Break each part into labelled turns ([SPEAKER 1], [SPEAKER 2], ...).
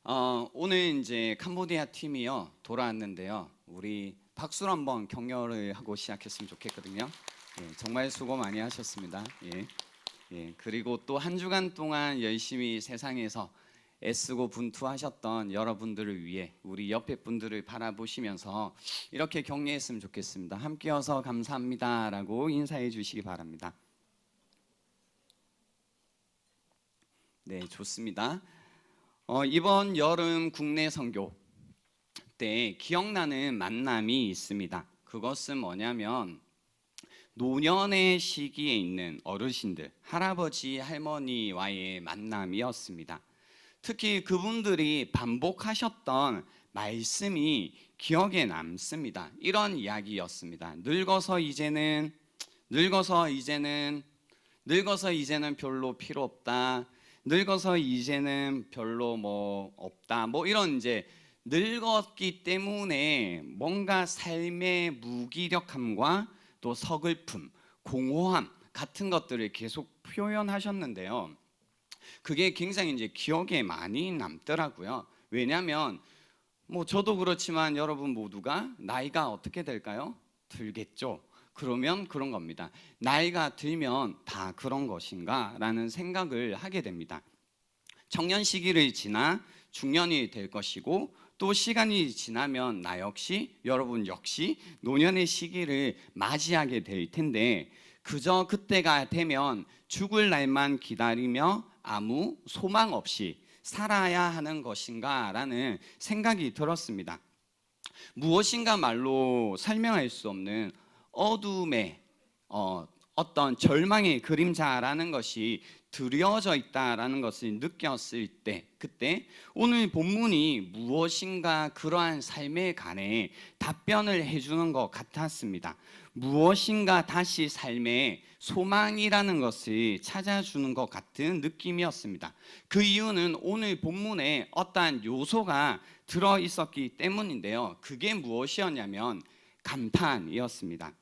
[SPEAKER 1] 오늘 이제 캄보디아 팀이요 돌아왔는데요. 우리 박수로 한번 격려를 하고 시작했으면 좋겠거든요. 예, 정말 수고 많이 하셨습니다. 그리고 또 한 주간 동안 열심히 세상에서 애쓰고 분투하셨던 여러분들을 위해 우리 옆에 분들을 바라보시면서 이렇게 격려했으면 좋겠습니다. 함께여서 감사합니다라고 인사해 주시기 바랍니다. 네, 좋습니다. 이번 여름 국내 선교 때 기억나는 만남이 있습니다. 그것은 뭐냐면 노년의 시기에 있는 어르신들, 할아버지, 할머니와의 만남이었습니다. 특히 그분들이 반복하셨던 말씀이 기억에 남습니다. 이런 이야기였습니다. 늙어서 이제는 별로 필요 없다. 늙어서 이제는 별로 뭐 없다. 뭐 이런 이제 늙었기 때문에 뭔가 삶의 무기력함과 또 서글픔, 공허함 같은 것들을 계속 표현하셨는데요. 그게 굉장히 이제 기억에 많이 남더라고요. 왜냐하면 뭐 저도 그렇지만 여러분 모두가 나이가 어떻게 될까요? 들겠죠. 그러면 그런 겁니다. 나이가 들면 다 그런 것인가? 라는 생각을 하게 됩니다. 청년 시기를 지나 중년이 될 것이고 또 시간이 지나면 나 역시 여러분 역시 노년의 시기를 맞이하게 될 텐데 그저 그때가 되면 죽을 날만 기다리며 아무 소망 없이 살아야 하는 것인가? 라는 생각이 들었습니다. 무엇인가 말로 설명할 수 없는 어둠의 어떤 절망의 그림자라는 것이 드려져 있다라는 것을 느꼈을 때 그때 오늘 본문이 무엇인가 그러한 삶에 관해 답변을 해주는 것 같았습니다. 무엇인가 다시 삶에 소망이라는 것을 찾아주는 것 같은 느낌이었습니다. 그 이유는 오늘 본문에 어떠한 요소가 들어있었기 때문인데요. 그게 무엇이었냐면 감탄이었습니다.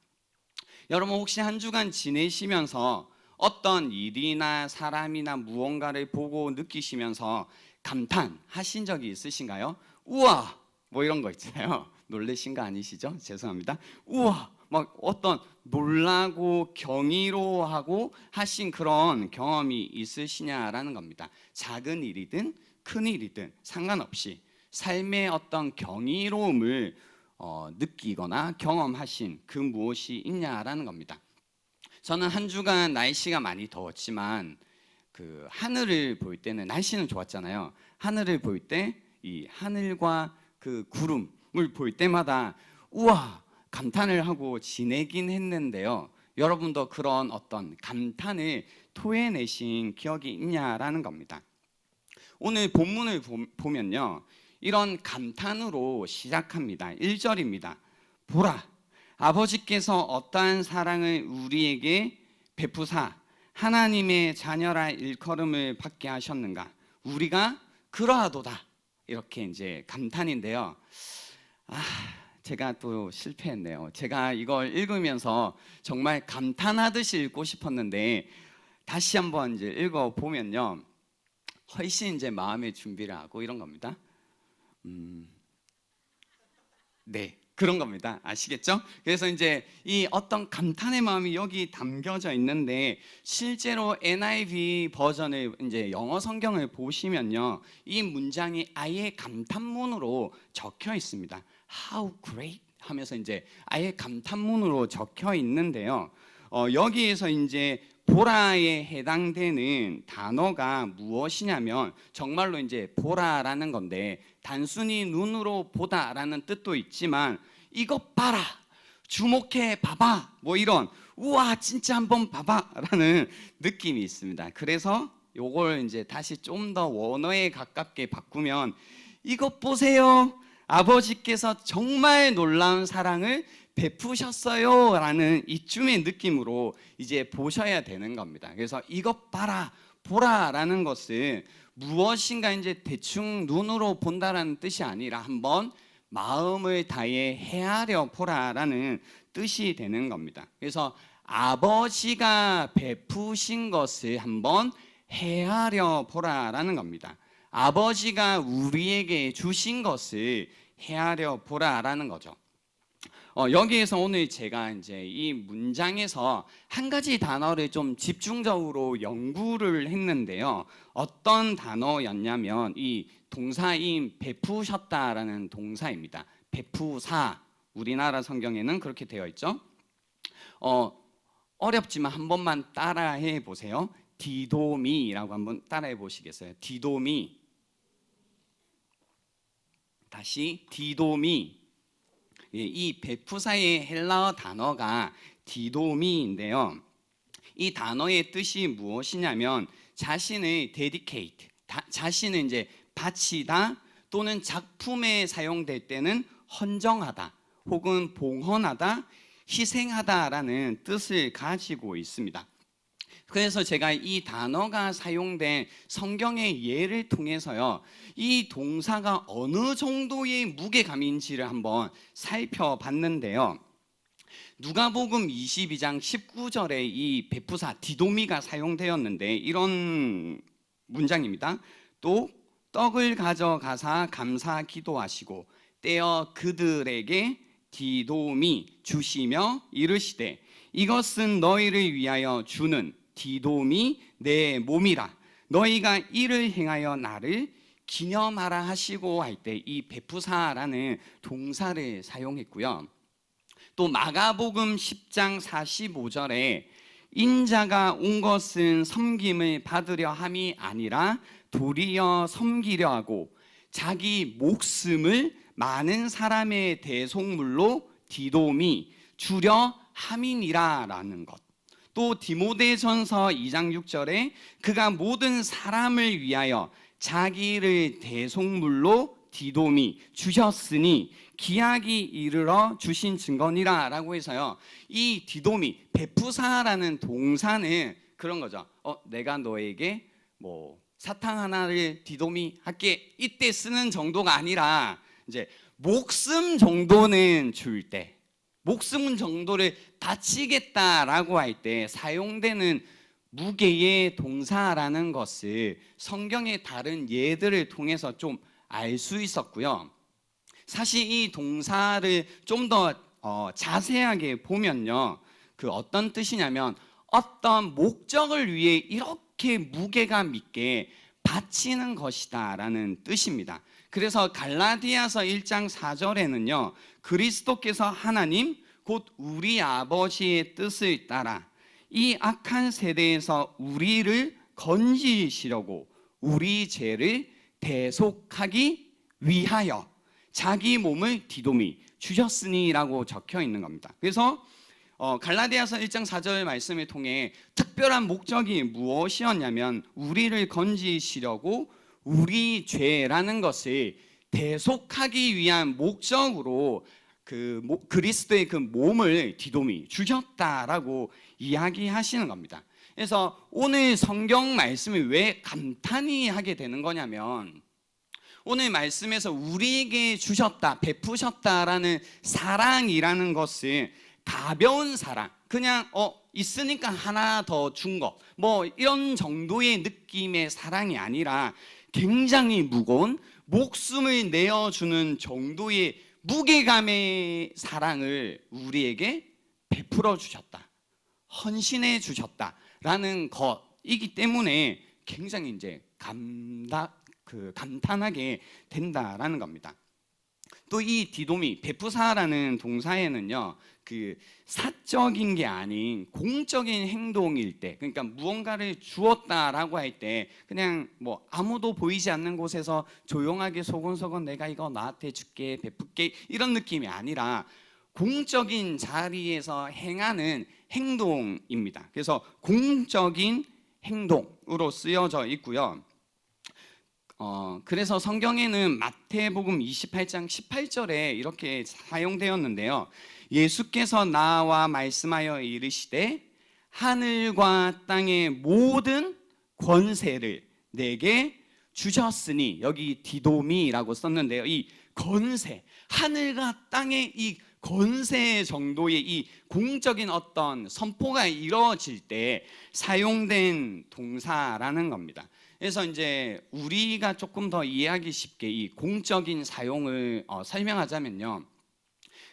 [SPEAKER 1] 여러분 혹시 한 주간 지내시면서 어떤 일이나 사람이나 무언가를 보고 느끼시면서 감탄하신 적이 있으신가요? 우와! 뭐 이런 거 있잖아요. 놀라신 거 아니시죠? 죄송합니다. 우와! 막 어떤 놀라고 경이로워하고 하신 그런 경험이 있으시냐라는 겁니다. 작은 일이든 큰 일이든 상관없이 삶의 어떤 경이로움을 느끼거나 경험하신 그 무엇이 있냐라는 겁니다. 저는 한 주간 날씨가 많이 더웠지만 그 하늘을 볼 때는 날씨는 좋았잖아요. 하늘을 볼 때 이 하늘과 그 구름을 볼 때마다 우와 감탄을 하고 지내긴 했는데요. 여러분도 그런 어떤 감탄을 토해내신 기억이 있냐라는 겁니다. 오늘 본문을 보면요. 이런 감탄으로 시작합니다. 1절입니다. 보라, 아버지께서 어떠한 사랑을 우리에게 베푸사 하나님의 자녀라 일컬음을 받게 하셨는가? 우리가 그러하도다. 이렇게 이제 감탄인데요. 제가 또 실패했네요. 제가 이걸 읽으면서 정말 감탄하듯이 읽고 싶었는데 다시 한번 이제 읽어 보면요. 훨씬 이제 마음의 준비를 하고 이런 겁니다. 네, 그런 겁니다. 아시겠죠? 그래서 이제 이 어떤 감탄의 마음이 여기 담겨져 있는데 실제로 NIV 버전을 이제 영어 성경을 보시면요, 이 문장이 아예 감탄문으로 적혀 있습니다. How great 하면서 이제 아예 감탄문으로 적혀 있는데요. 여기에서 이제 보라에 해당되는 단어가 무엇이냐면 정말로 이제 보라라는 건데 단순히 눈으로 보다라는 뜻도 있지만 이것 봐라, 주목해 봐봐, 뭐 이런 우와 진짜 한번 봐봐라는 느낌이 있습니다. 그래서 요걸 이제 다시 좀 더 원어에 가깝게 바꾸면 이것 보세요. 아버지께서 정말 놀라운 사랑을 베푸셨어요 라는 이쯤의 느낌으로 이제 보셔야 되는 겁니다. 그래서 이것 봐라, 보라 라는 것은 무엇인가 이제 대충 눈으로 본다라는 뜻이 아니라 한번 마음을 다해 헤아려 보라 라는 뜻이 되는 겁니다. 그래서 아버지가 베푸신 것을 한번 헤아려 보라 라는 겁니다. 아버지가 우리에게 주신 것을 헤아려 보라라는 거죠. 여기에서 오늘 제가 이제 이 문장에서 한 가지 단어를 좀 집중적으로 연구를 했는데요. 어떤 단어였냐면 이 동사인 베푸셨다라는 동사입니다. 베푸사. 우리나라 성경에는 그렇게 되어 있죠. 어렵지만 한 번만 따라해 보세요. 디도미라고 한번 따라해 보시겠어요? 디도미. 다시 디도미. 이 베푸사의 헬라어 단어가 디도미인데요. 이 단어의 뜻이 무엇이냐면 자신을 dedicate, 자신을 이제 바치다 또는 작품에 사용될 때는 헌정하다 혹은 봉헌하다, 희생하다라는 뜻을 가지고 있습니다. 그래서 제가 이 단어가 사용된 성경의 예를 통해서요, 이 동사가 어느 정도의 무게감인지를 한번 살펴봤는데요. 누가복음 22장 19절에 이 베푸사 디도미가 사용되었는데 이런 문장입니다. 또 떡을 가져가사 감사 기도하시고 떼어 그들에게 디도미 주시며 이르시되 이것은 너희를 위하여 주는 디도미 내 몸이라 너희가 이를 행하여 나를 기념하라 하시고 할 때 이 베푸사라는 동사를 사용했고요. 또 마가복음 10장 45절에 인자가 온 것은 섬김을 받으려 함이 아니라 도리어 섬기려 하고 자기 목숨을 많은 사람의 대속물로 디도미 주려 함이니라라는 것. 또 디모데전서 2장 6절에 그가 모든 사람을 위하여 자기를 대속물로 디도미 주셨으니 기약이 이르러 주신 증거니라 라고 해서요, 이 디도미 베푸사라는 동사는 그런 거죠. 내가 너에게 뭐 사탕 하나를 디도미 할게 이때 쓰는 정도가 아니라 이제 목숨 정도는 줄 때, 목숨 정도를 바치겠다라고 할 때 사용되는 무게의 동사라는 것을 성경의 다른 예들을 통해서 좀 알 수 있었고요. 사실 이 동사를 좀 더 자세하게 보면요, 그 어떤 뜻이냐면 어떤 목적을 위해 이렇게 무게감 있게 바치는 것이다 라는 뜻입니다. 그래서 갈라디아서 1장 4절에는요 그리스도께서 하나님 곧 우리 아버지의 뜻을 따라 이 악한 세대에서 우리를 건지시려고 우리 죄를 대속하기 위하여 자기 몸을 디도미 주셨으니라고 적혀 있는 겁니다. 그래서 갈라디아서 1장 4절 말씀을 통해 특별한 목적이 무엇이었냐면 우리를 건지시려고 우리 죄라는 것을 대속하기 위한 목적으로 그리스도의 그 몸을 디도미 주셨다라고 이야기하시는 겁니다. 그래서 오늘 성경 말씀을 왜 감탄히 하게 되는 거냐면 오늘 말씀에서 우리에게 주셨다, 베푸셨다라는 사랑이라는 것은 가벼운 사랑, 그냥 있으니까 하나 더 준 것, 뭐 이런 정도의 느낌의 사랑이 아니라 굉장히 무거운 목숨을 내어주는 정도의 무게감의 사랑을 우리에게 베풀어 주셨다, 헌신해 주셨다라는 것이기 때문에 굉장히 이제 감탄하게 된다라는 겁니다. 또 이 디도미 베푸사라는 동사에는요 그 사적인 게 아닌 공적인 행동일 때, 그러니까 무언가를 주었다라고 할 때 그냥 뭐 아무도 보이지 않는 곳에서 조용하게 소곤소곤 내가 이거 나한테 줄게 베풀게 이런 느낌이 아니라 공적인 자리에서 행하는 행동입니다. 그래서 공적인 행동으로 쓰여져 있고요. 그래서 성경에는 마태복음 28장 18절에 이렇게 사용되었는데요. 예수께서 나와 말씀하여 이르시되 하늘과 땅의 모든 권세를 내게 주셨으니, 여기 디도미라고 썼는데요. 이 권세, 하늘과 땅의 이 권세 정도의 이 공적인 어떤 선포가 이루어질 때 사용된 동사라는 겁니다. 그래서 이제 우리가 조금 더 이해하기 쉽게 이 공적인 사용을 설명하자면요.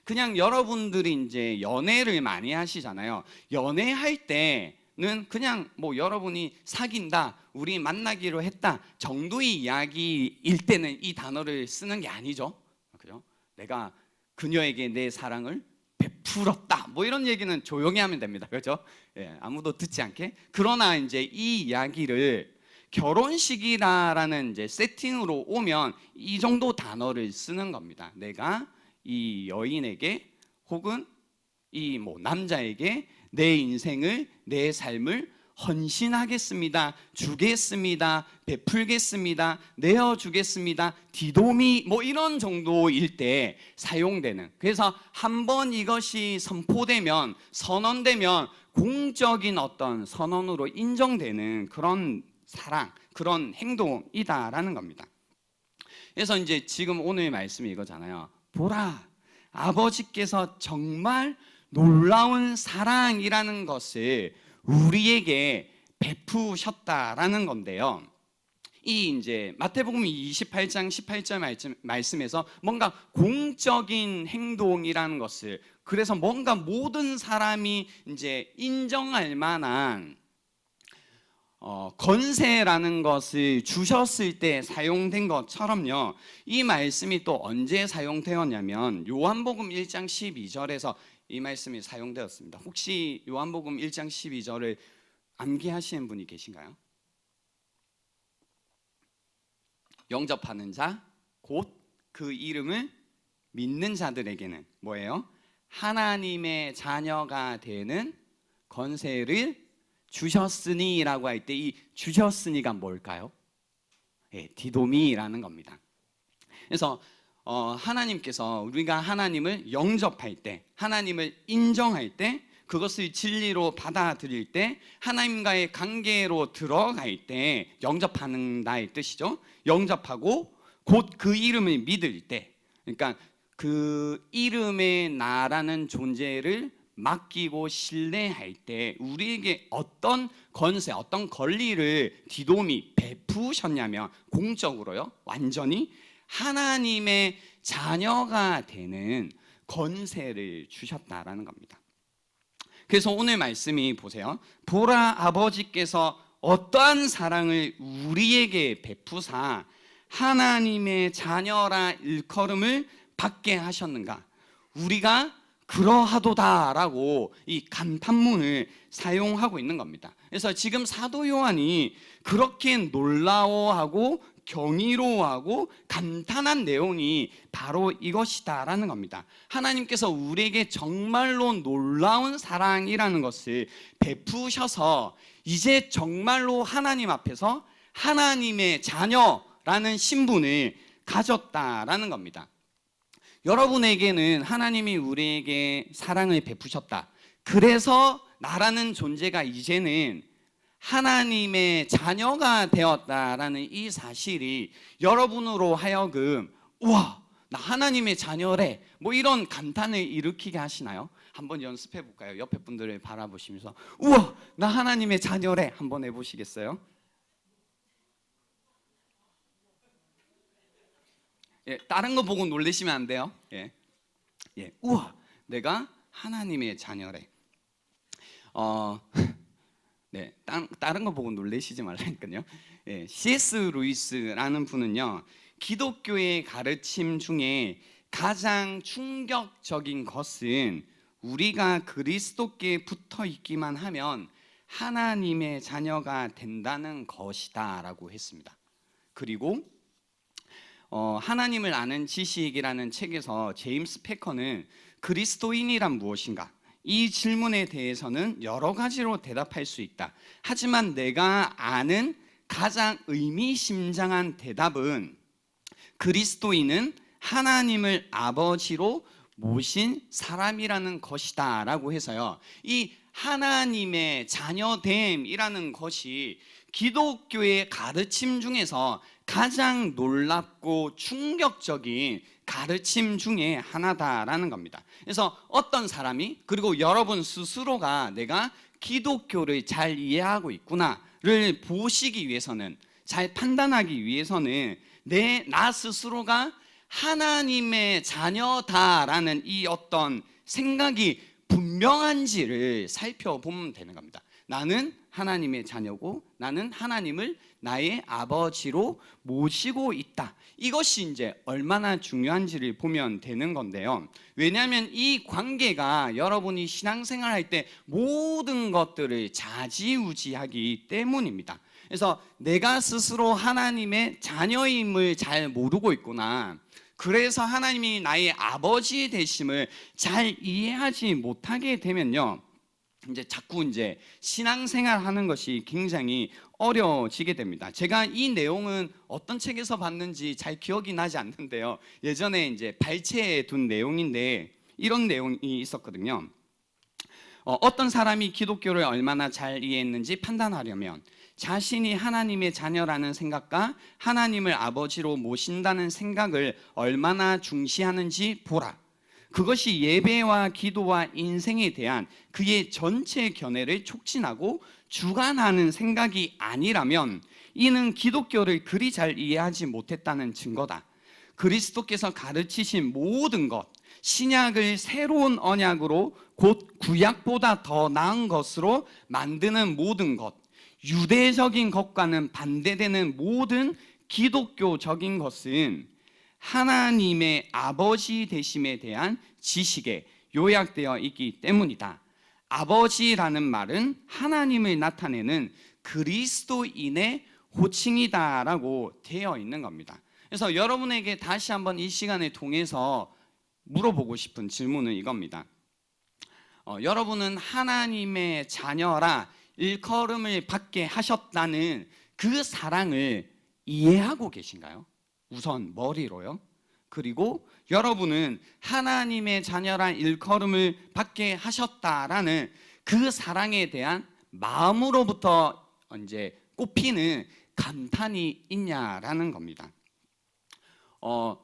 [SPEAKER 1] 그냥 여러분들이 이제 연애를 많이 하시잖아요. 연애할 때는 그냥 뭐 여러분이 사귄다, 우리 만나기로 했다 정도의 이야기일 때는 이 단어를 쓰는 게 아니죠. 그죠? 내가 그녀에게 내 사랑을 베풀었다. 뭐 이런 얘기는 조용히 하면 됩니다. 그죠? 예, 아무도 듣지 않게. 그러나 이제 이 이야기를 결혼식이라는 이제 세팅으로 오면 이 정도 단어를 쓰는 겁니다. 내가 이 여인에게 혹은 이 뭐 남자에게 내 인생을, 내 삶을 헌신하겠습니다, 주겠습니다, 베풀겠습니다, 내어주겠습니다, 디도미 뭐 이런 정도일 때 사용되는, 그래서 한번 이것이 선포되면, 선언되면 공적인 어떤 선언으로 인정되는 그런 사랑, 그런 행동이다라는 겁니다. 그래서 이제 지금 오늘 말씀이 이거잖아요. 보라, 아버지께서 정말 놀라운 사랑이라는 것을 우리에게 베푸셨다라는 건데요. 이 이제 마태복음 28장 18절 말씀에서 뭔가 공적인 행동이라는 것을, 그래서 뭔가 모든 사람이 이제 인정할 만한 건세라는 것을 주셨을 때 사용된 것처럼요, 이 말씀이 또 언제 사용되었냐면 요한복음 1장 12절에서 이 말씀이 사용되었습니다. 혹시 요한복음 1장 12절을 암기하시는 분이 계신가요? 영접하는 자, 곧 그 이름을 믿는 자들에게는 뭐예요? 하나님의 자녀가 되는 건세를 주셨으니라고 할 때 이 주셨으니가 뭘까요? 예, 디도미라는 겁니다. 그래서 하나님께서, 우리가 하나님을 영접할 때, 하나님을 인정할 때, 그것을 진리로 받아들일 때, 하나님과의 관계로 들어갈 때, 영접하는다의 뜻이죠. 영접하고 곧 그 이름을 믿을 때, 그러니까 그 이름의 나라는 존재를 맡기고 신뢰할 때 우리에게 어떤 건세, 어떤 권리를 디도미 베푸셨냐면 공적으로요, 완전히 하나님의 자녀가 되는 건세를 주셨다라는 겁니다. 그래서 오늘 말씀이 보세요. 보라, 아버지께서 어떠한 사랑을 우리에게 베푸사 하나님의 자녀라 일컬음을 받게 하셨는가. 우리가 그러하도다라고 이 감탄문을 사용하고 있는 겁니다. 그래서 지금 사도 요한이 그렇게 놀라워하고 경이로워하고 감탄한 내용이 바로 이것이다라는 겁니다. 하나님께서 우리에게 정말로 놀라운 사랑이라는 것을 베푸셔서 이제 정말로 하나님 앞에서 하나님의 자녀라는 신분을 가졌다라는 겁니다. 여러분에게는 하나님이 우리에게 사랑을 베푸셨다, 그래서 나라는 존재가 이제는 하나님의 자녀가 되었다라는 이 사실이 여러분으로 하여금 우와, 나 하나님의 자녀래, 뭐 이런 감탄을 일으키게 하시나요? 한번 연습해 볼까요? 옆에 분들을 바라보시면서 우와, 나 하나님의 자녀래 한번 해보시겠어요? 예, 다른 거 보고 놀라시면 안 돼요. 예, 예, 우와, 내가 하나님의 자녀래. 네, 다른 거 보고 놀라시지 말라니까요. 예, C.S. 루이스라는 분은요, 기독교의 가르침 중에 가장 충격적인 것은 우리가 그리스도께 붙어 있기만 하면 하나님의 자녀가 된다는 것이다라고 했습니다. 그리고 하나님을 아는 지식이라는 책에서 제임스 패커는 그리스도인이란 무엇인가, 이 질문에 대해서는 여러 가지로 대답할 수 있다. 하지만 내가 아는 가장 의미심장한 대답은 그리스도인은 하나님을 아버지로 모신 사람이라는 것이다 라고 해서요, 이 하나님의 자녀됨이라는 것이 기독교의 가르침 중에서 가장 놀랍고 충격적인 가르침 중에 하나다라는 겁니다. 그래서 어떤 사람이, 그리고 여러분 스스로가 내가 기독교를 잘 이해하고 있구나를 보시기 위해서는 잘 판단하기 위해서는 나 스스로가 하나님의 자녀다라는 이 어떤 생각이 분명한지를 살펴보면 되는 겁니다. 나는 하나님의 자녀고 나는 하나님을 나의 아버지로 모시고 있다. 이것이 이제 얼마나 중요한지를 보면 되는 건데요. 왜냐하면 이 관계가 여러분이 신앙생활 할 때 모든 것들을 좌지우지하기 때문입니다. 그래서 내가 스스로 하나님의 자녀임을 잘 모르고 있구나, 그래서 하나님이 나의 아버지 되심을 잘 이해하지 못하게 되면요, 이제 자꾸 이제 신앙생활 하는 것이 굉장히 어려워지게 됩니다. 제가 이 내용은 어떤 책에서 봤는지 잘 기억이 나지 않는데요. 예전에 이제 발췌해 둔 내용인데 이런 내용이 있었거든요. 어떤 사람이 기독교를 얼마나 잘 이해했는지 판단하려면 자신이 하나님의 자녀라는 생각과 하나님을 아버지로 모신다는 생각을 얼마나 중시하는지 보라. 그것이 예배와 기도와 인생에 대한 그의 전체 견해를 촉진하고 주관하는 생각이 아니라면 이는 기독교를 그리 잘 이해하지 못했다는 증거다. 그리스도께서 가르치신 모든 것, 신약을 새로운 언약으로 곧 구약보다 더 나은 것으로 만드는 모든 것, 유대적인 것과는 반대되는 모든 기독교적인 것은 하나님의 아버지 되심에 대한 지식에 요약되어 있기 때문이다. 아버지라는 말은 하나님을 나타내는 그리스도인의 호칭이다라고 되어 있는 겁니다. 그래서 여러분에게 다시 한번 이 시간을 통해서 물어보고 싶은 질문은 이겁니다. 여러분은 하나님의 자녀라 일컬음을 받게 하셨다는 그 사랑을 이해하고 계신가요? 우선 머리로요. 그리고 여러분은 하나님의 자녀란 일컬음을 받게 하셨다라는 그 사랑에 대한 마음으로부터 이제 꼽히는 감탄이 있냐라는 겁니다.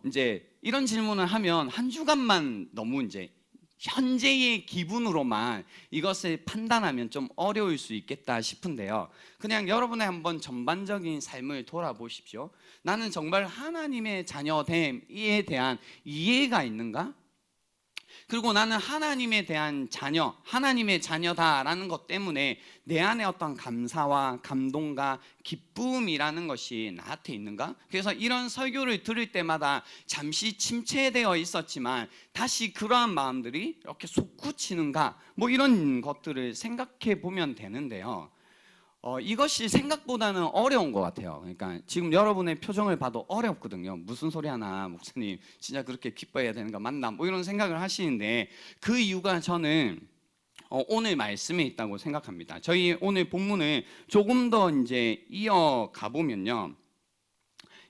[SPEAKER 1] 이제 이런 질문을 하면 한 주간만 너무 이제 현재의 기분으로만 이것을 판단하면 좀 어려울 수 있겠다 싶은데요. 그냥 여러분의 한번 전반적인 삶을 돌아보십시오. 나는 정말 하나님의 자녀됨에 대한 이해가 있는가? 그리고 나는 하나님에 대한 자녀, 하나님의 자녀다라는 것 때문에 내 안에 어떤 감사와 감동과 기쁨이라는 것이 나한테 있는가? 그래서 이런 설교를 들을 때마다 잠시 침체되어 있었지만 다시 그러한 마음들이 이렇게 솟구치는가? 뭐 이런 것들을 생각해 보면 되는데요. 이것이 생각보다는 어려운 것 같아요. 그러니까 지금 여러분의 표정을 봐도 어렵거든요. 무슨 소리 하나, 목사님 진짜 그렇게 기뻐해야 되는 거 맞나? 뭐 이런 생각을 하시는데 그 이유가 저는 오늘 말씀에 있다고 생각합니다. 저희 오늘 본문을 조금 더 이제 이어가 보면요,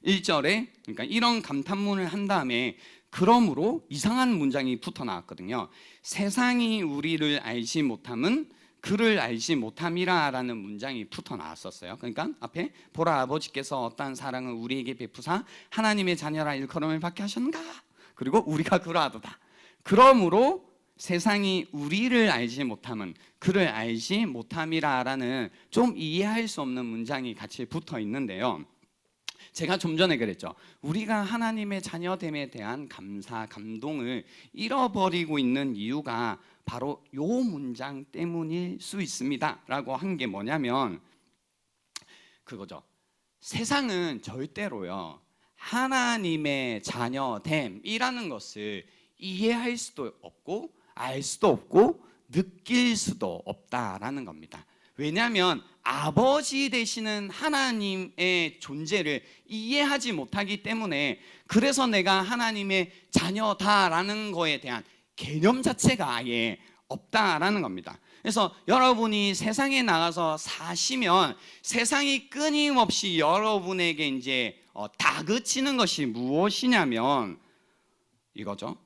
[SPEAKER 1] 1절에 그러니까 이런 감탄문을 한 다음에 그러므로 이상한 문장이 붙어 나왔거든요. 세상이 우리를 알지 못함은 그를 알지 못함이라라는 문장이 붙어 나왔었어요. 그러니까 앞에 보라 아버지께서 어떠한 사랑을 우리에게 베푸사 하나님의 자녀라 일컬음을 받게 하셨는가? 그리고 우리가 그러하도다. 그러므로 세상이 우리를 알지 못함은 그를 알지 못함이라라는 좀 이해할 수 없는 문장이 같이 붙어 있는데요. 제가 좀 전에 그랬죠. 우리가 하나님의 자녀됨에 대한 감사, 감동을 잃어버리고 있는 이유가 바로 요 문장 때문일 수 있습니다 라고 한 게 뭐냐면 그거죠. 세상은 절대로요 하나님의 자녀됨이라는 것을 이해할 수도 없고 알 수도 없고 느낄 수도 없다라는 겁니다. 왜냐하면 아버지 되시는 하나님의 존재를 이해하지 못하기 때문에, 그래서 내가 하나님의 자녀다라는 거에 대한 개념 자체가 아예 없다라는 겁니다. 그래서 여러분이 세상에 나가서 사시면 세상이 끊임없이 여러분에게 이제 다그치는 것이 무엇이냐면 이거죠.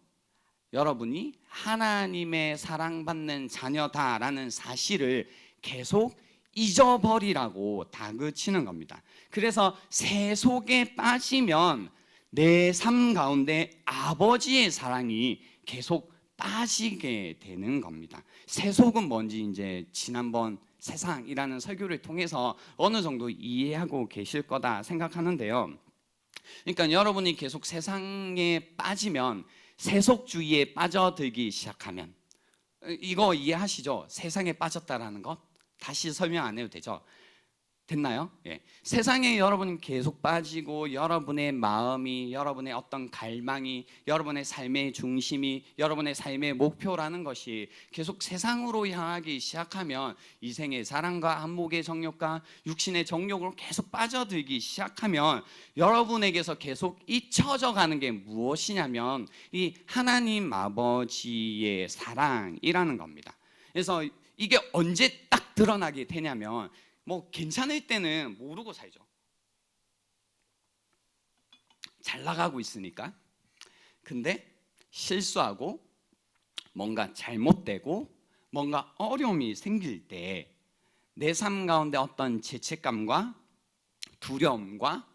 [SPEAKER 1] 여러분이 하나님의 사랑받는 자녀다라는 사실을 계속 잊어버리라고 다그치는 겁니다. 그래서 새 속에 빠지면 내 삶 가운데 아버지의 사랑이 계속 빠지게 되는 겁니다. 새 속은 뭔지 이제 지난번 세상이라는 설교를 통해서 어느 정도 이해하고 계실 거다 생각하는데요. 그러니까 여러분이 계속 세상에 빠지면, 세속주의에 빠져들기 시작하면, 이거 이해하시죠? 세상에 빠졌다라는 것 다시 설명 안 해도 되죠? 됐나요? 예. 세상에 여러분 계속 빠지고, 여러분의 마음이, 여러분의 어떤 갈망이, 여러분의 삶의 중심이, 여러분의 삶의 목표라는 것이 계속 세상으로 향하기 시작하면, 이생의 사랑과 안목의 정욕과 육신의 정욕으로 계속 빠져들기 시작하면 여러분에게서 계속 잊혀져 가는 게 무엇이냐면 이 하나님 아버지의 사랑이라는 겁니다. 그래서 이게 언제 딱 드러나게 되냐면, 뭐 괜찮을 때는 모르고 살죠. 잘 나가고 있으니까. 근데 실수하고 뭔가 잘못되고 뭔가 어려움이 생길 때 내 삶 가운데 어떤 죄책감과 두려움과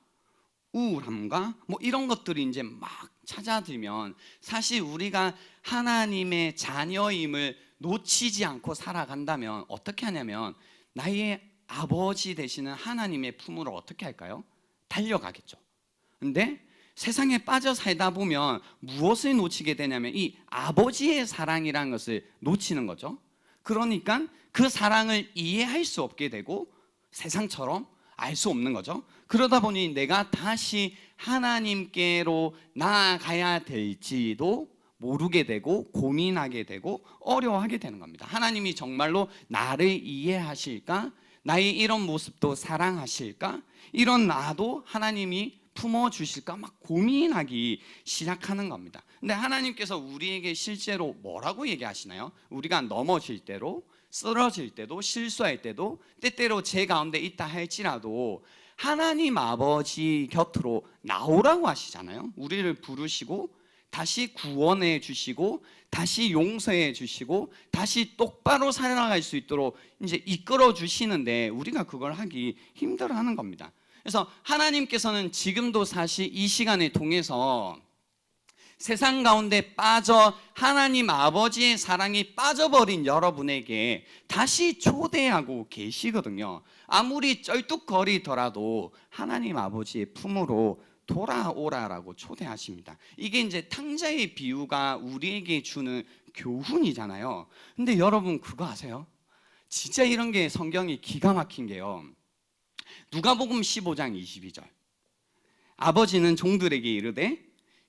[SPEAKER 1] 우울함과 뭐 이런 것들이 이제 막 찾아들면, 사실 우리가 하나님의 자녀임을 놓치지 않고 살아간다면 어떻게 하냐면, 나의 아버지 되시는 하나님의 품으로 어떻게 할까요? 달려가겠죠. 근데 세상에 빠져 살다 보면 무엇을 놓치게 되냐면 이 아버지의 사랑이라는 것을 놓치는 거죠. 그러니까 그 사랑을 이해할 수 없게 되고 세상처럼 알 수 없는 거죠. 그러다 보니 내가 다시 하나님께로 나아가야 될지도 모르게 되고 고민하게 되고 어려워하게 되는 겁니다. 하나님이 정말로 나를 이해하실까? 나의 이런 모습도 사랑하실까? 이런 나도 하나님이 품어주실까? 막 고민하기 시작하는 겁니다. 근데 하나님께서 우리에게 실제로 뭐라고 얘기하시나요? 우리가 넘어질 때로, 쓰러질 때도, 실수할 때도, 때때로 제 가운데 있다 할지라도 하나님 아버지 곁으로 나오라고 하시잖아요. 우리를 부르시고 다시 구원해 주시고 다시 용서해 주시고 다시 똑바로 살아갈 수 있도록 이제 이끌어 주시는데, 우리가 그걸 하기 힘들어하는 겁니다. 그래서 하나님께서는 지금도 사실 이 시간을 통해서 세상 가운데 빠져 하나님 아버지의 사랑이 빠져버린 여러분에게 다시 초대하고 계시거든요. 아무리 쩔뚝거리더라도 하나님 아버지의 품으로 돌아오라라고 초대하십니다. 이게 이제 탕자의 비유가 우리에게 주는 교훈이잖아요. 근데 여러분 그거 아세요? 진짜 이런 게 성경이 기가 막힌 게요. 누가복음 15장 22절. 아버지는 종들에게 이르되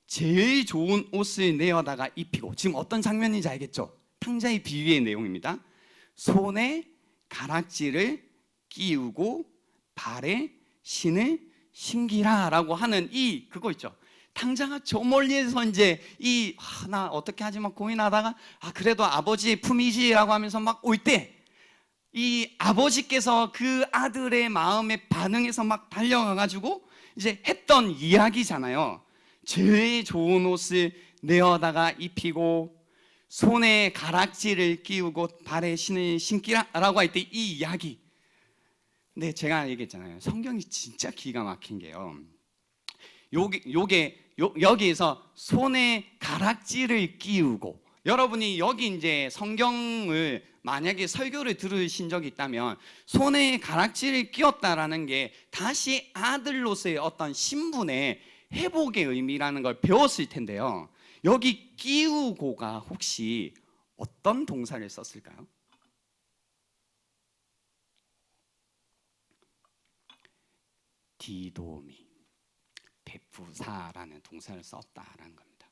[SPEAKER 1] 제일 좋은 옷을 내어다가 입히고, 지금 어떤 장면인지 알겠죠? 탕자의 비유의 내용입니다. 손에 가락지를 끼우고 발에 신을 신기라라고 하는 이 그거 있죠. 탕자가 저 멀리에서 이제 나 어떻게 하지 막 고민하다가 그래도 아버지의 품이지라고 하면서 막 올 때, 이 아버지께서 그 아들의 마음에 반응해서 막 달려가가지고 이제 했던 이야기잖아요. 제일 좋은 옷을 내어다가 입히고 손에 가락지를 끼우고 발에 신을 신기라라고 할 때 이 이야기. 근데 제가 얘기했잖아요. 성경이 진짜 기가 막힌 게요. 여기에서 손에 가락지를 끼우고, 여러분이 여기 이제 성경을 만약에 설교를 들으신 적이 있다면 손에 가락지를 끼웠다라는 게 다시 아들로서의 어떤 신분의 회복의 의미라는 걸 배웠을 텐데요. 여기 끼우고가 혹시 어떤 동사를 썼을까요? 디도미, 베푸사라는 동사를 썼다라는 겁니다.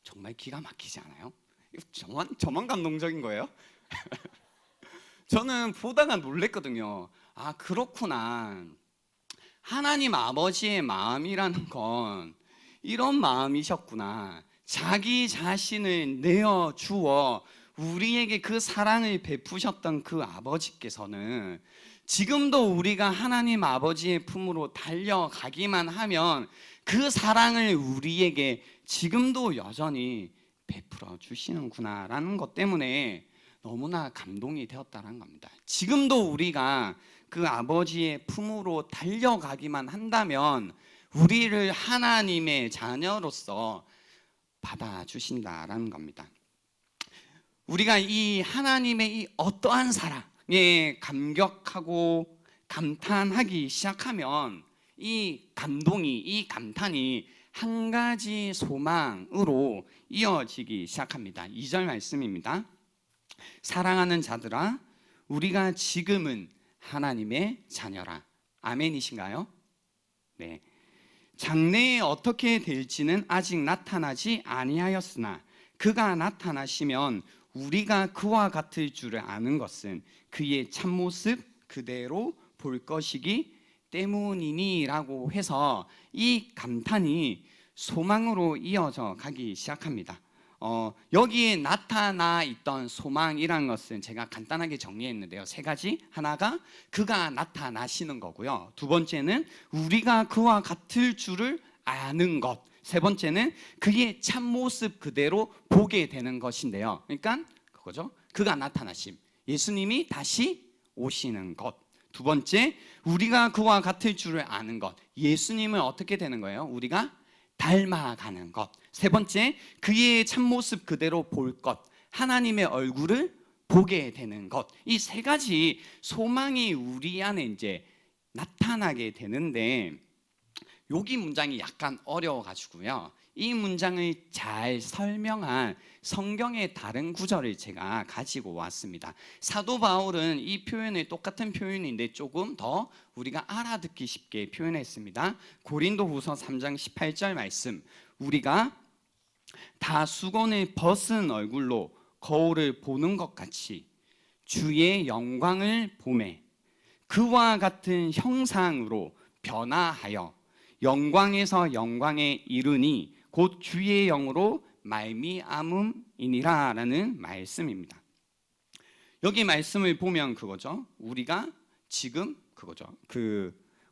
[SPEAKER 1] 정말 기가 막히지 않아요? 저만 감동적인 거예요? 저는 보다가 놀랬거든요. 그렇구나. 하나님 아버지의 마음이라는 건 이런 마음이셨구나. 자기 자신을 내어 주어 우리에게 그 사랑을 베푸셨던 그 아버지께서는 지금도 우리가 하나님 아버지의 품으로 달려가기만 하면 그 사랑을 우리에게 지금도 여전히 베풀어 주시는구나라는 것 때문에 너무나 감동이 되었다는 겁니다. 지금도 우리가 그 아버지의 품으로 달려가기만 한다면 우리를 하나님의 자녀로서 받아주신다라는 겁니다. 우리가 이 하나님의 이 어떠한 사랑, 감격하고 감탄하기 시작하면 이 감동이, 이 감탄이 한 가지 소망으로 이어지기 시작합니다. 2절 말씀입니다. 사랑하는 자들아, 우리가 지금은 하나님의 자녀라. 아멘이신가요? 네. 장래에 어떻게 될지는 아직 나타나지 아니하였으나 그가 나타나시면 우리가 그와 같을 줄을 아는 것은 그의 참모습 그대로 볼 것이기 때문이니라고 해서 이 감탄이 소망으로 이어져 가기 시작합니다. 여기에 나타나 있던 소망이란 것은 제가 간단하게 정리했는데요. 세 가지. 하나가 그가 나타나시는 거고요. 두 번째는 우리가 그와 같을 줄을 아는 것. 세 번째는 그의 참모습 그대로 보게 되는 것인데요. 그러니까 그거죠. 그가 나타나심. 예수님이 다시 오시는 것. 두 번째, 우리가 그와 같을 줄을 아는 것. 예수님을 어떻게 되는 거예요? 우리가 닮아가는 것. 세 번째, 그의 참모습 그대로 볼 것. 하나님의 얼굴을 보게 되는 것. 이 세 가지 소망이 우리 안에 이제 나타나게 되는데, 여기 문장이 약간 어려워가지고요. 이 문장을 잘 설명한 성경의 다른 구절을 제가 가지고 왔습니다. 사도 바울은 이 표현을 똑같은 표현인데 조금 더 우리가 알아듣기 쉽게 표현했습니다. 고린도후서 3장 18절 말씀. 우리가 다 수건을 벗은 얼굴로 거울을 보는 것 같이 주의 영광을 보매 그와 같은 형상으로 변화하여 영광에서 영광에 이르니 곧 주의 영으로 말미암음이니라 라는 말씀입니다. 여기 말씀을 보면 그거죠. 우리가 지금 그거죠.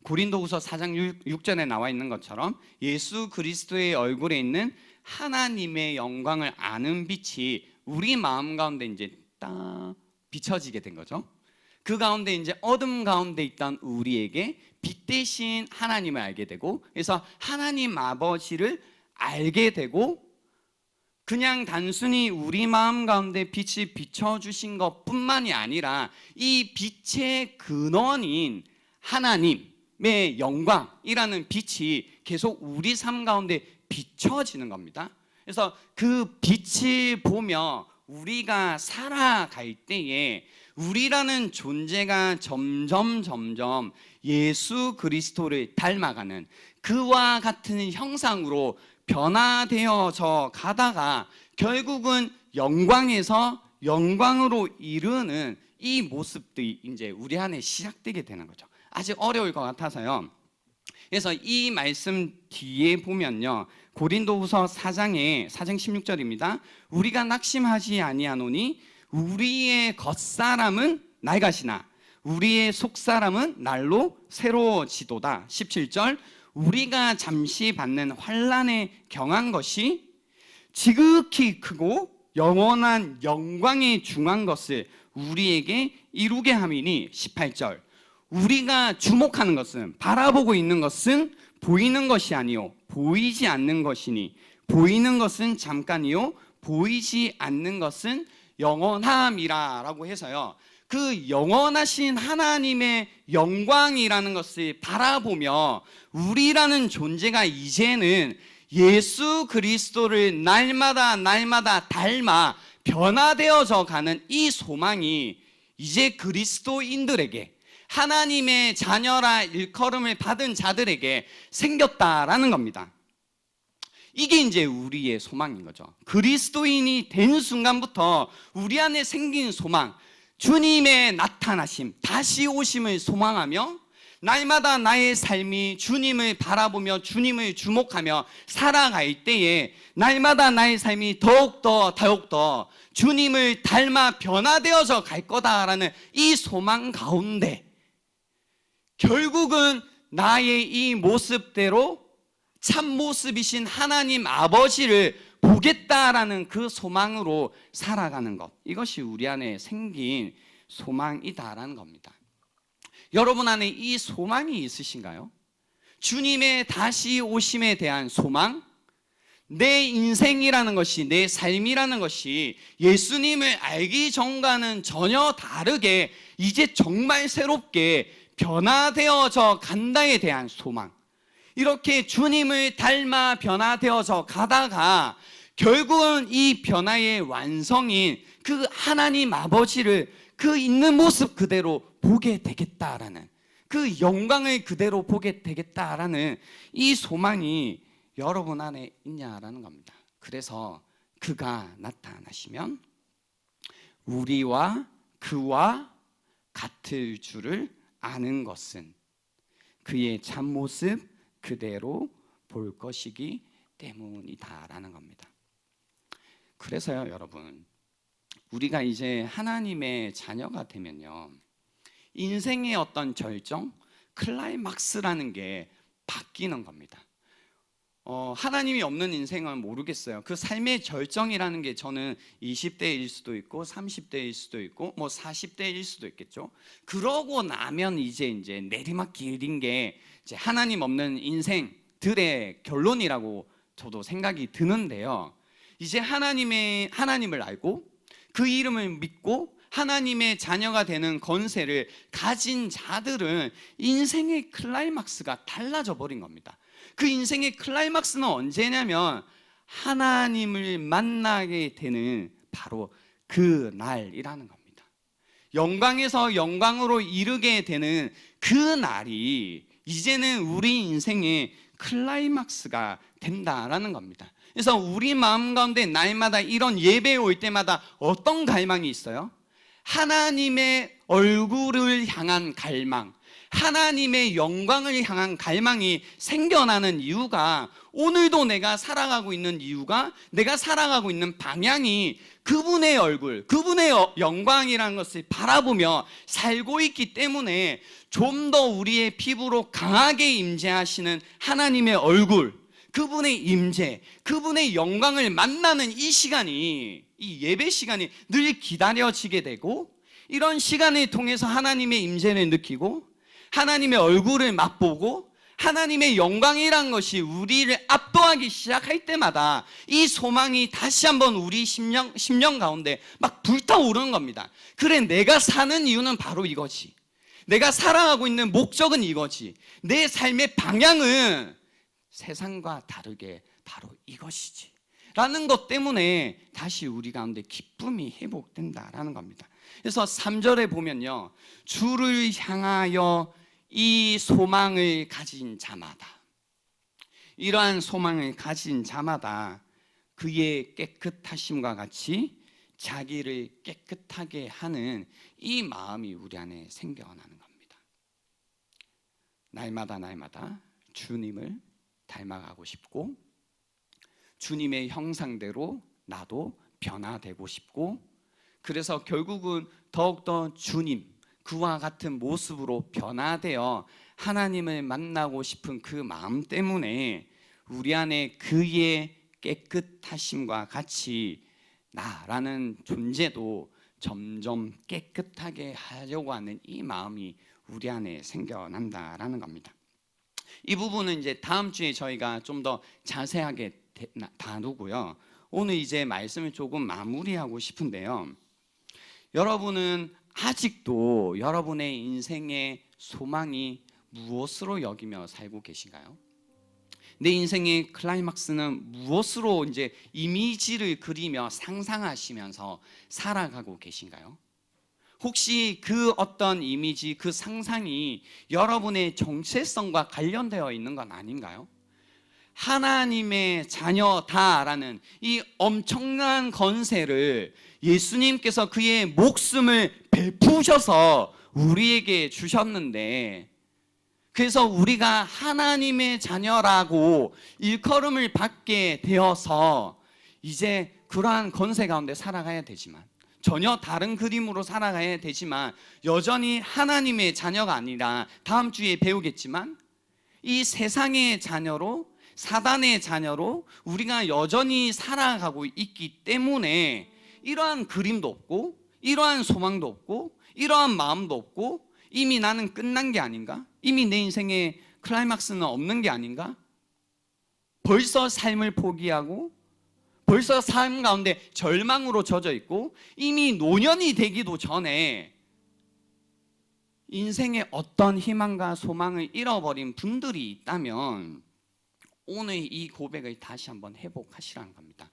[SPEAKER 1] 고린도후서 4장 6절에 나와 있는 것처럼 예수 그리스도의 얼굴에 있는 하나님의 영광을 아는 빛이 우리 마음 가운데 이제 딱 비춰지게 된 거죠. 그 가운데 이제 어둠 가운데 있던 우리에게 빛 대신 하나님을 알게 되고, 그래서 하나님 아버지를 알게 되고, 그냥 단순히 우리 마음 가운데 빛을 비춰주신 것뿐만이 아니라 이 빛의 근원인 하나님의 영광이라는 빛이 계속 우리 삶 가운데 비춰지는 겁니다. 그래서 그 빛을 보며 우리가 살아갈 때에 우리라는 존재가 점점 예수 그리스도를 닮아가는 그와 같은 형상으로 변화되어져 가다가 결국은 영광에서 영광으로 이르는 이 모습들이 이제 우리 안에 시작되게 되는 거죠. 아직 어려울 것 같아서요. 그래서 이 말씀 뒤에 보면요, 고린도후서 4장 16절입니다. 우리가 낙심하지 아니하노니 우리의 겉사람은 낡아지나 우리의 속사람은 날로 새로워지도다. 17절 우리가 잠시 받는 환난에 경한 것이 지극히 크고 영원한 영광에 중한 것을 우리에게 이루게 함이니. 18절 우리가 주목하는 것은, 바라보고 있는 것은 보이는 것이 아니요 보이지 않는 것이니 보이는 것은 잠깐이요 보이지 않는 것은 영원함이라 라고 해서요, 그 영원하신 하나님의 영광이라는 것을 바라보며 우리라는 존재가 이제는 예수 그리스도를 날마다 닮아 변화되어져 가는 이 소망이 이제 그리스도인들에게, 하나님의 자녀라 일컬음을 받은 자들에게 생겼다라는 겁니다. 이게 이제 우리의 소망인 거죠. 그리스도인이 된 순간부터 우리 안에 생긴 소망, 주님의 나타나심, 다시 오심을 소망하며 날마다 나의 삶이 주님을 바라보며 주님을 주목하며 살아갈 때에 날마다 나의 삶이 더욱더 주님을 닮아 변화되어져 갈 거다라는 이 소망 가운데 결국은 나의 이 모습대로 참모습이신 하나님 아버지를 보겠다라는 그 소망으로 살아가는 것, 이것이 우리 안에 생긴 소망이다라는 겁니다. 여러분 안에 이 소망이 있으신가요? 주님의 다시 오심에 대한 소망, 내 인생이라는 것이, 내 삶이라는 것이 예수님을 알기 전과는 전혀 다르게 이제 정말 새롭게 변화되어져 간다에 대한 소망. 이렇게 주님을 닮아 변화되어져 가다가 결국은 이 변화의 완성인 그 하나님 아버지를 그 있는 모습 그대로 보게 되겠다라는, 그 영광을 그대로 보게 되겠다라는 이 소망이 여러분 안에 있냐라는 겁니다. 그래서 그가 나타나시면 우리와 그와 같을 줄을 아는 것은 그의 참모습 그대로 볼 것이기 때문이다라는 겁니다. 그래서요, 여러분, 우리가 이제 하나님의 자녀가 되면요, 인생의 어떤 절정, 클라이막스라는 게 바뀌는 겁니다. 하나님이 없는 인생은 모르겠어요. 그 삶의 절정이라는 게 저는 20대일 수도 있고 30대일 수도 있고 뭐 40대일 수도 있겠죠. 그러고 나면 이제 내리막길인 게 이제 하나님 없는 인생들의 결론이라고 저도 생각이 드는데요. 이제 하나님을 알고 그 이름을 믿고 하나님의 자녀가 되는 권세를 가진 자들은 인생의 클라이막스가 달라져 버린 겁니다. 그 인생의 클라이막스는 언제냐면 하나님을 만나게 되는 바로 그 날이라는 겁니다. 영광에서 영광으로 이르게 되는 그 날이 이제는 우리 인생의 클라이막스가 된다라는 겁니다. 그래서 우리 마음 가운데 날마다 이런 예배에 올 때마다 어떤 갈망이 있어요? 하나님의 얼굴을 향한 갈망, 하나님의 영광을 향한 갈망이 생겨나는 이유가, 오늘도 내가 살아가고 있는 이유가, 내가 살아가고 있는 방향이 그분의 얼굴, 그분의 영광이라는 것을 바라보며 살고 있기 때문에 좀 더 우리의 피부로 강하게 임재하시는 하나님의 얼굴, 그분의 임재, 그분의 영광을 만나는 이 시간이, 이 예배 시간이 늘 기다려지게 되고, 이런 시간을 통해서 하나님의 임재를 느끼고 하나님의 얼굴을 맛보고 하나님의 영광이란 것이 우리를 압도하기 시작할 때마다 이 소망이 다시 한번 우리 심령 가운데 막 불타오르는 겁니다. 그래, 내가 사는 이유는 바로 이거지. 내가 살아가고 있는 목적은 이거지. 내 삶의 방향은 세상과 다르게 바로 이것이지 라는 것 때문에 다시 우리 가운데 기쁨이 회복된다라는 겁니다. 그래서 3절에 보면요, 주를 향하여 이 소망을 가진 자마다, 이러한 소망을 가진 자마다 그의 깨끗하심과 같이 자기를 깨끗하게 하는 이 마음이 우리 안에 생겨나는 겁니다. 날마다 주님을 닮아가고 싶고 주님의 형상대로 나도 변화되고 싶고, 그래서 결국은 더욱더 주님, 그와 같은 모습으로 변화되어 하나님을 만나고 싶은 그 마음 때문에 우리 안에 그의 깨끗하심과 같이 나라는 존재도 점점 깨끗하게 하려고 하는 이 마음이 우리 안에 생겨난다라는 겁니다. 이 부분은 이제 다음 주에 저희가 좀 더 자세하게 다루고요. 오늘 이제 말씀을 조금 마무리하고 싶은데요. 여러분은 아직도 여러분의 인생의 소망이 무엇으로 여기며 살고 계신가요? 내 인생의 클라이막스는 무엇으로 이제 이미지를 그리며 상상하시면서 살아가고 계신가요? 혹시 그 어떤 이미지, 그 상상이 여러분의 정체성과 관련되어 있는 건 아닌가요? 하나님의 자녀다라는 이 엄청난 권세를 예수님께서 그의 목숨을 베푸셔서 우리에게 주셨는데, 그래서 우리가 하나님의 자녀라고 일컬음을 받게 되어서 이제 그러한 권세 가운데 살아가야 되지만, 전혀 다른 그림으로 살아가야 되지만, 여전히 하나님의 자녀가 아니라 다음 주에 배우겠지만 이 세상의 자녀로, 사단의 자녀로 우리가 여전히 살아가고 있기 때문에 이러한 그림도 없고 이러한 소망도 없고 이러한 마음도 없고 이미 나는 끝난 게 아닌가? 이미 내 인생의 클라이막스는 없는 게 아닌가? 벌써 삶을 포기하고 벌써 삶 가운데 절망으로 젖어 있고 이미 노년이 되기도 전에 인생에 어떤 희망과 소망을 잃어버린 분들이 있다면 오늘 이 고백을 다시 한번 회복하시라는 겁니다.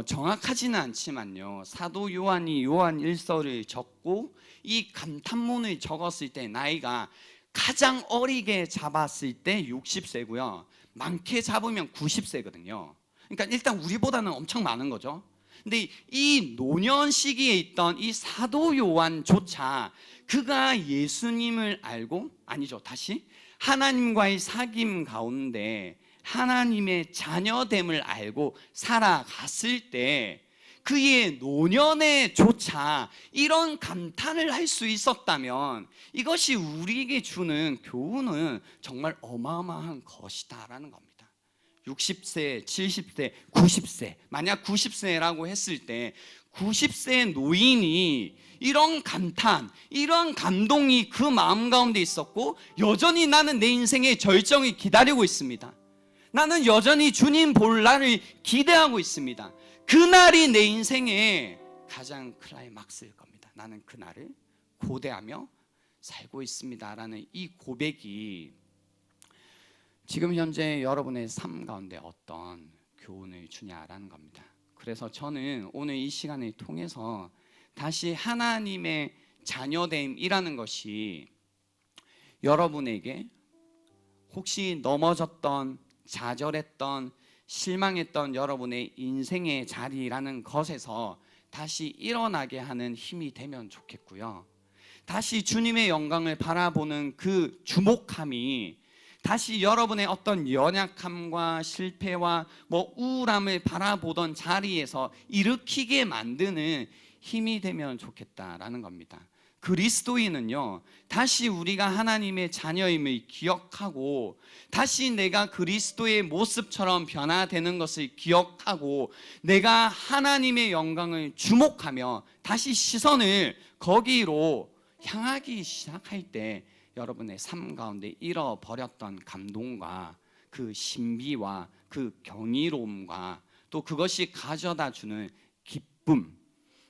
[SPEAKER 1] 정확하지는 않지만요, 사도 요한이 요한 1서를 적고 이 감탄문을 적었을 때 나이가 가장 어리게 잡았을 때 60세고요 많게 잡으면 90세거든요 그러니까 일단 우리보다는 엄청 많은 거죠. 근데 이 노년 시기에 있던 이 사도 요한조차 그가 예수님을 알고, 아니죠, 다시 하나님과의 사귐 가운데 하나님의 자녀됨을 알고 살아갔을 때 그의 노년에 조차 이런 감탄을 할 수 있었다면 이것이 우리에게 주는 교훈은 정말 어마어마한 것이다라는 겁니다. 60세, 70세, 90세, 만약 90세라고 했을 때 90세 노인이 이런 감탄, 이런 감동이 그 마음 가운데 있었고 여전히 나는 내 인생의 절정이 기다리고 있습니다. 나는 여전히 주님 볼 날을 기대하고 있습니다. 그날이 내 인생의 가장 클라이막스일 겁니다. 나는 그날을 고대하며 살고 있습니다라는 이 고백이 지금 현재 여러분의 삶 가운데 어떤 교훈을 주냐라는 겁니다. 그래서 저는 오늘 이 시간을 통해서 다시 하나님의 자녀됨이라는 것이 여러분에게 혹시 넘어졌던, 좌절했던, 실망했던 여러분의 인생의 자리라는 것에서 다시 일어나게 하는 힘이 되면 좋겠고요. 다시 주님의 영광을 바라보는 그 주목함이 다시 여러분의 어떤 연약함과 실패와 우울함을 바라보던 자리에서 일으키게 만드는 힘이 되면 좋겠다라는 겁니다. 그리스도인은요, 다시 우리가 하나님의 자녀임을 기억하고 다시 내가 그리스도의 모습처럼 변화되는 것을 기억하고 내가 하나님의 영광을 주목하며 다시 시선을 거기로 향하기 시작할 때 여러분의 삶 가운데 잃어버렸던 감동과 그 신비와 그 경이로움과 또 그것이 가져다 주는 기쁨,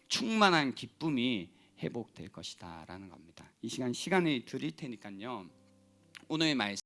[SPEAKER 1] 충만한 기쁨이 회복될 것이다 라는 겁니다. 이 시간을 드릴 테니까요, 오늘 말씀